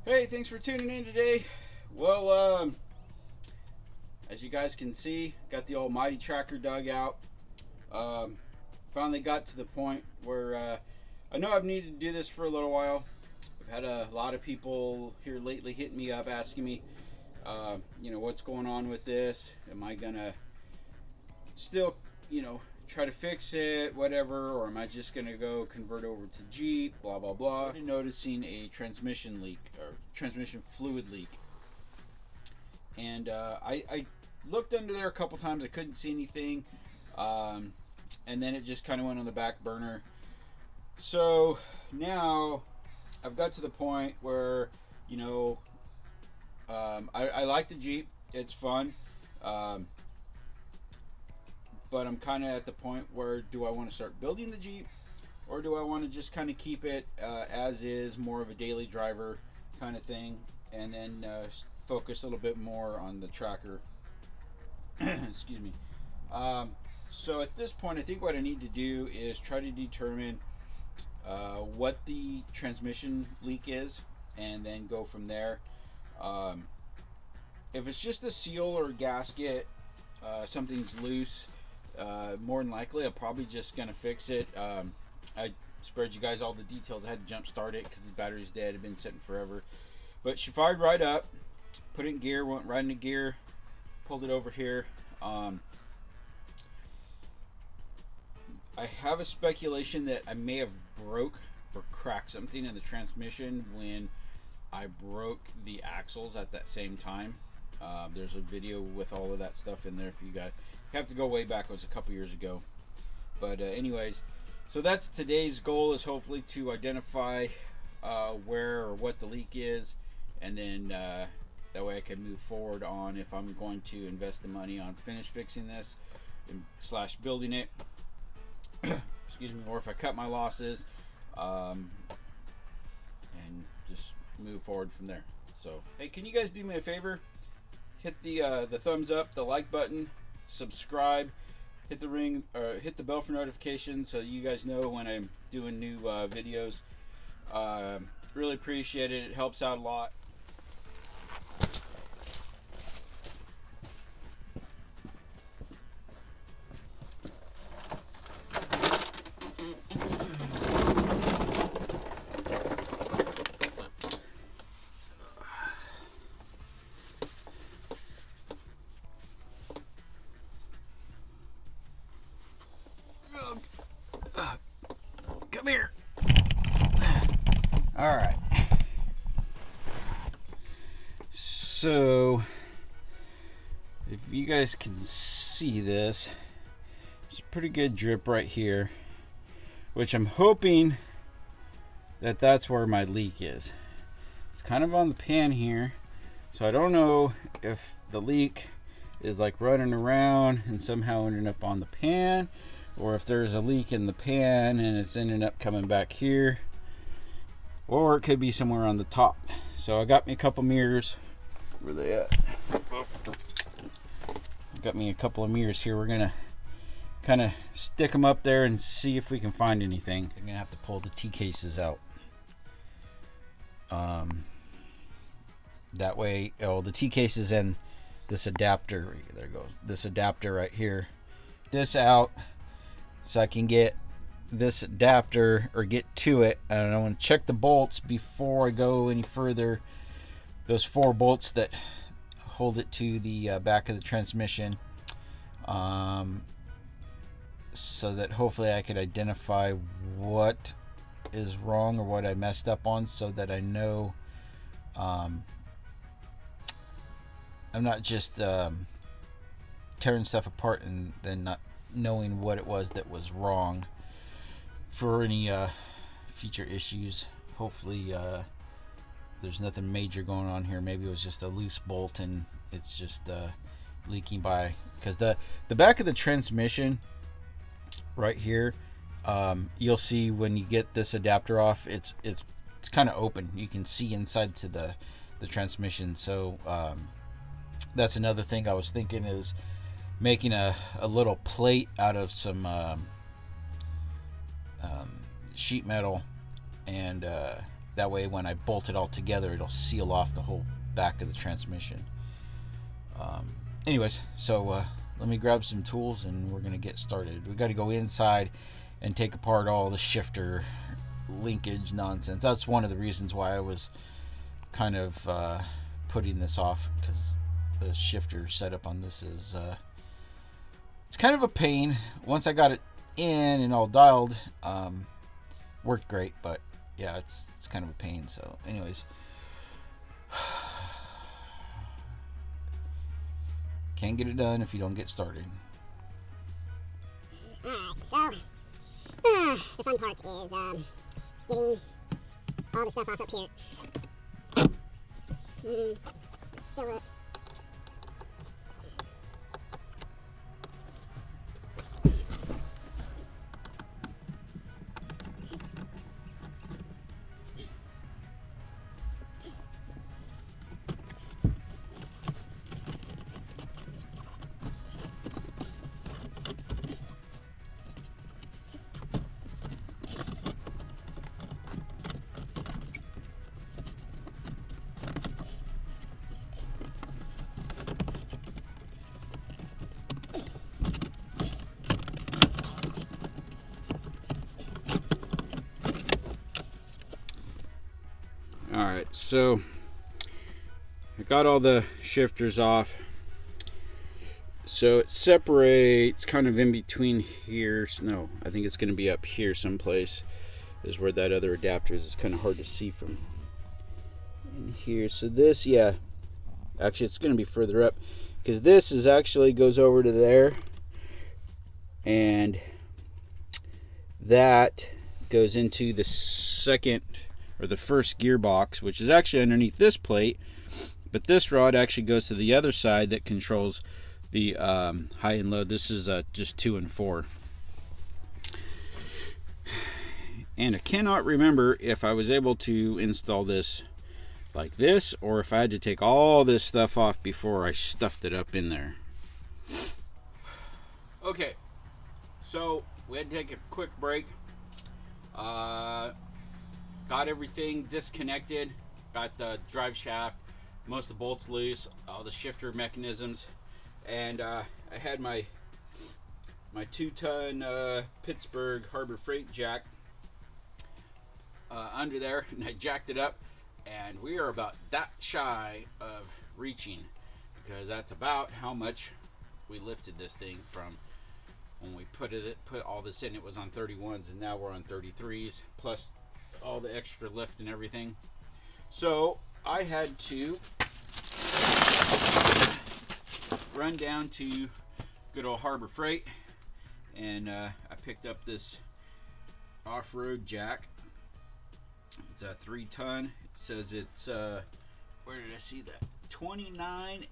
Hey, thanks for tuning in today. Well, as you guys can see, got the almighty tracker dug out. Um, Finally got to the point where I know I've needed to do this for a little while. I've had a lot of people here lately hitting me up asking me, what's going on with this? Am I gonna still, try to fix it, whatever, or am I just gonna go convert over to Jeep? Blah blah blah. I'm noticing a transmission leak or transmission fluid leak, and I looked under there a couple times. I couldn't see anything, and then it just kind of went on the back burner. So now I've got to the point where I like the Jeep. It's fun. Um, but I'm kind of at the point where do I want to start building the Jeep, or do I want to just kind of keep it as is, more of a daily driver kind of thing, and then focus a little bit more on the tracker. Excuse me. So at this point, I think what I need to do is try to determine what the transmission leak is, and then go from there. If it's just a seal or gasket, something's loose, more than likely I'm probably just gonna fix it. I spread you guys all the details. I had to jump start it because the battery's dead. It had been sitting forever, but she fired right up, put it in gear, went right into gear, pulled it over here. I have a speculation that I may have broke or cracked something in the transmission when I broke the axles at that same time. There's a video with all of that stuff in there if you guys have to go way back. It was a couple years ago. But anyways, so that's today's goal, is hopefully to identify where or what the leak is, and then that way I can move forward on if I'm going to invest the money on finish fixing this / building it. Excuse me, or if I cut my losses, and just move forward from there. So hey, can you guys do me a favor? Hit the thumbs up, the like button, subscribe, hit the ring, or hit the bell for notifications so you guys know when I'm doing new videos. Really appreciate it. It helps out a lot. Come here. All right. So, if you guys can see this, there's a pretty good drip right here, which I'm hoping that that's where my leak is. It's kind of on the pan here, so I don't know if the leak is like running around and somehow ending up on the pan, or if there's a leak in the pan and it's ending up coming back here, or it could be somewhere on the top. So I got me a couple mirrors. Where they at? Got me a couple of mirrors here. We're gonna kind of stick them up there and see if we can find anything. I'm gonna have to pull the T cases out. That way, the T cases and this adapter. There goes this adapter right here. This out, so I can get this adapter or get to it. And I want to check the bolts before I go any further. Those 4 bolts that hold it to the back of the transmission, so that hopefully I could identify what is wrong or what I messed up on, so that I know I'm not just tearing stuff apart and then not knowing what it was that was wrong for any future issues. Hopefully there's nothing major going on here. Maybe it was just a loose bolt and it's just leaking by, because the back of the transmission right here, you'll see when you get this adapter off, it's kind of open. You can see inside to the transmission. So that's another thing I was thinking, is making a little plate out of some sheet metal and That way when I bolt it all together, it'll seal off the whole back of the transmission. Anyways, so let me grab some tools and we're going to get started. We got to go inside and take apart all the shifter linkage nonsense. That's one of the reasons why I was kind of putting this off, because the shifter setup on this is it's kind of a pain. Once I got it in and all dialed, worked great, but yeah, it's kind of a pain. So anyways, can't get it done if you don't get started. Alright, so the fun part is getting all the stuff off up here. Phillips. Alright, so I got all the shifters off. So it separates kind of in between here. No, I think it's going to be up here someplace is where that other adapter is. It's kind of hard to see from in here. So this, yeah, actually it's going to be further up, because this is actually goes over to there, and that goes into the second or the first gearbox, which is actually underneath this plate, but this rod actually goes to the other side that controls the high and low. This is just 2 and 4. And I cannot remember if I was able to install this like this, or if I had to take all this stuff off before I stuffed it up in there. Okay, so we had to take a quick break. Got everything disconnected, got the drive shaft, most of the bolts loose, all the shifter mechanisms, and I had my 2-ton Pittsburgh Harbor Freight jack under there, and I jacked it up, and we are about that shy of reaching, because that's about how much we lifted this thing from when we put all this in. It was on 31s, and now we're on 33s, plus all the extra lift and everything. So I had to run down to good old Harbor Freight, and I picked up this off-road jack. It's a 3-ton. It says it's where did I see that? 29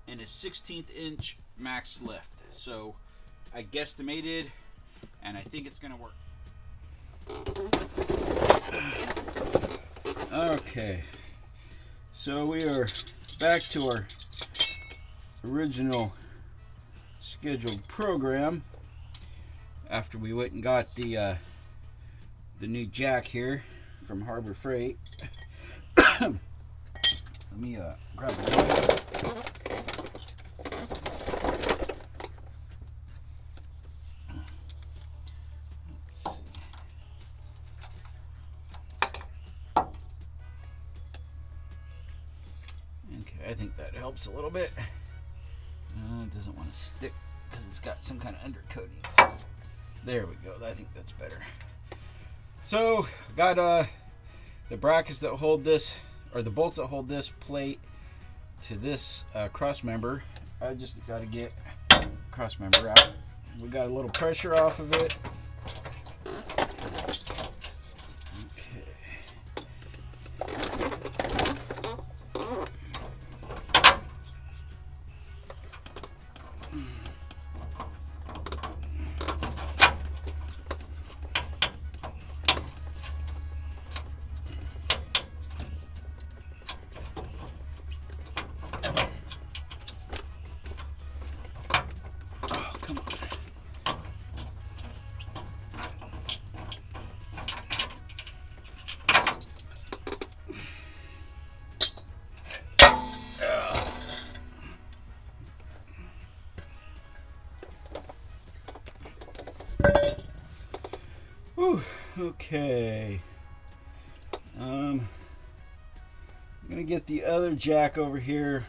and a 1/16 inch max lift. So I guesstimated, and I think it's gonna work. Okay, so we are back to our original scheduled program after we went and got the new jack here from Harbor Freight. Let me grab a light. I think that helps a little bit. It doesn't want to stick because it's got some kind of undercoating. There we go. I think that's better. So, got the brackets that hold this, or the bolts that hold this plate to this cross member. I just got to get cross member out. We got a little pressure off of it. Okay. I'm gonna get the other jack over here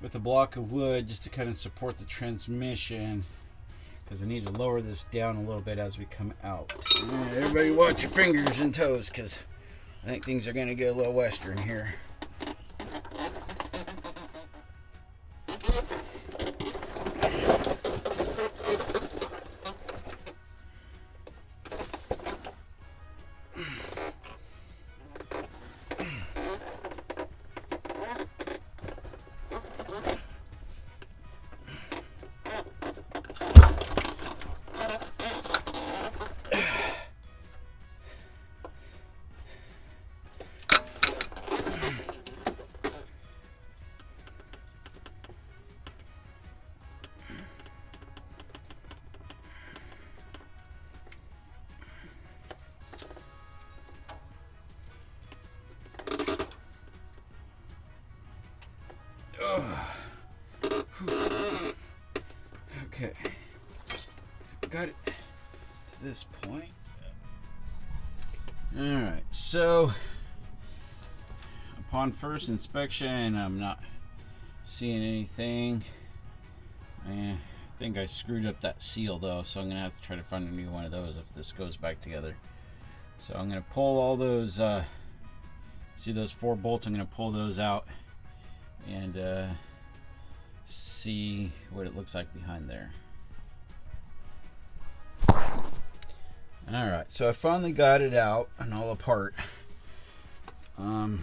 with a block of wood just to kind of support the transmission, because I need to lower this down a little bit as we come out. All right, everybody watch your fingers and toes, because I think things are gonna get a little western here. Okay, got it to this point. Alright, so upon first inspection, I'm not seeing anything. I think I screwed up that seal though, so I'm gonna have to try to find a new one of those if this goes back together. So I'm gonna pull all those, see those 4 bolts, I'm gonna pull those out and see what it looks like behind there. Alright, so I finally got it out and all apart. I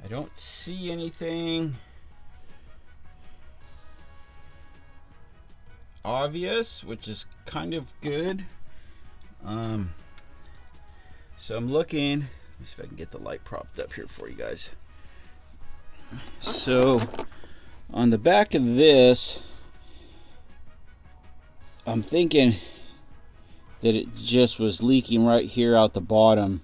don't see anything obvious, which is kind of good. So I'm looking, let me see if I can get the light propped up here for you guys. So on the back of this, I'm thinking that it just was leaking right here out the bottom.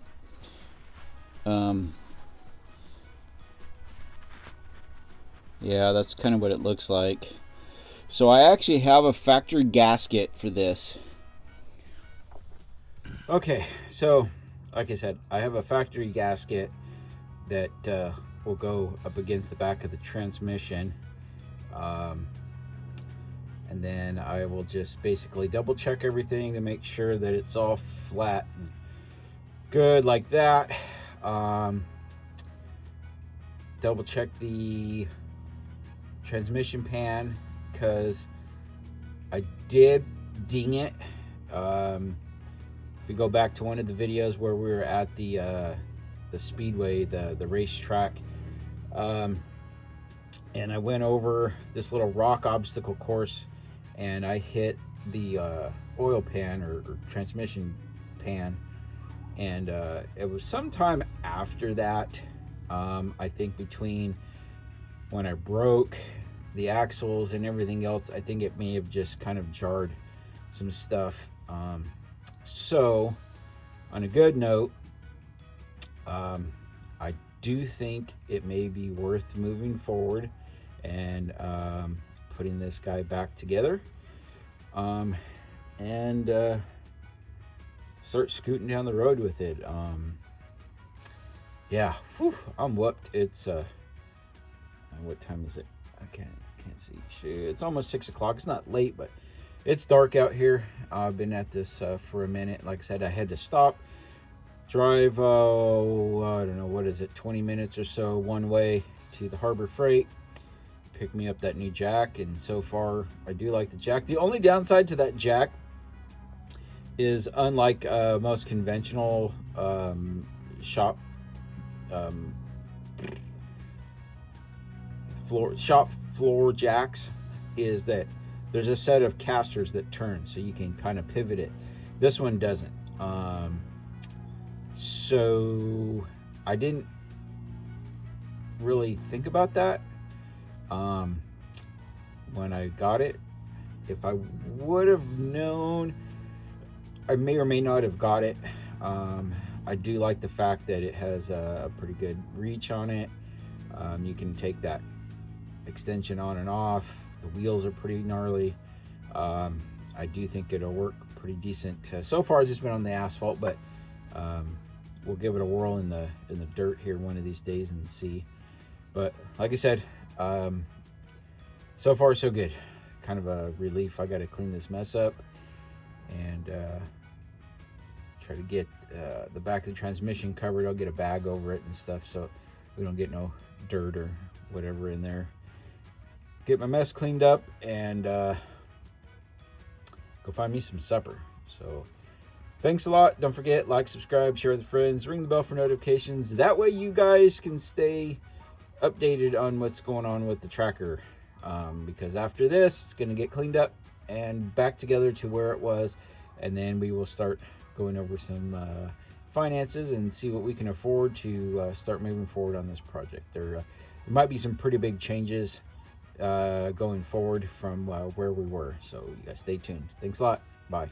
Yeah, that's kind of what it looks like. So I actually have a factory gasket for this. Okay, so like I said, I have a factory gasket that will go up against the back of the transmission. And then I will just basically double check everything to make sure that it's all flat and good like that. Double check the transmission pan, because I did ding it. If we go back to one of the videos where we were at the speedway, the racetrack, and I went over this little rock obstacle course, and I hit the oil pan or transmission pan, and it was sometime after that. I think between when I broke the axles and everything else, I think it may have just kind of jarred some stuff. So on a good note, I do think it may be worth moving forward and putting this guy back together, and start scooting down the road with it. Yeah, whew, I'm whooped. It's what time is it? I can't see. It's almost 6 o'clock. It's not late, but it's dark out here. I've been at this for a minute. Like I said, I had to stop, drive, I don't know, what is it, 20 minutes or so one way to the Harbor Freight, pick me up that new jack, and so far I do like the jack. The only downside to that jack is, unlike most conventional shop floor jacks, is that there's a set of casters that turn, so you can kind of pivot it. This one doesn't. So I didn't really think about that when I got it. If I would have known, I may or may not have got it. I do like the fact that it has a pretty good reach on it. You can take that extension on and off. The wheels are pretty gnarly. I do think it'll work pretty decent. So far, I've just been on the asphalt, but we'll give it a whirl in the dirt here one of these days and see. But like I said, so far so good. Kind of a relief. I got to clean this mess up and try to get the back of the transmission covered. I'll get a bag over it and stuff so we don't get no dirt or whatever in there. Get my mess cleaned up and go find me some supper. So thanks a lot. Don't forget, like, subscribe, share with friends, ring the bell for notifications. That way you guys can stay updated on what's going on with the tracker. Because after this, it's going to get cleaned up and back together to where it was. And then we will start going over some finances and see what we can afford to start moving forward on this project. There might be some pretty big changes going forward from where we were. So you guys stay tuned. Thanks a lot. Bye.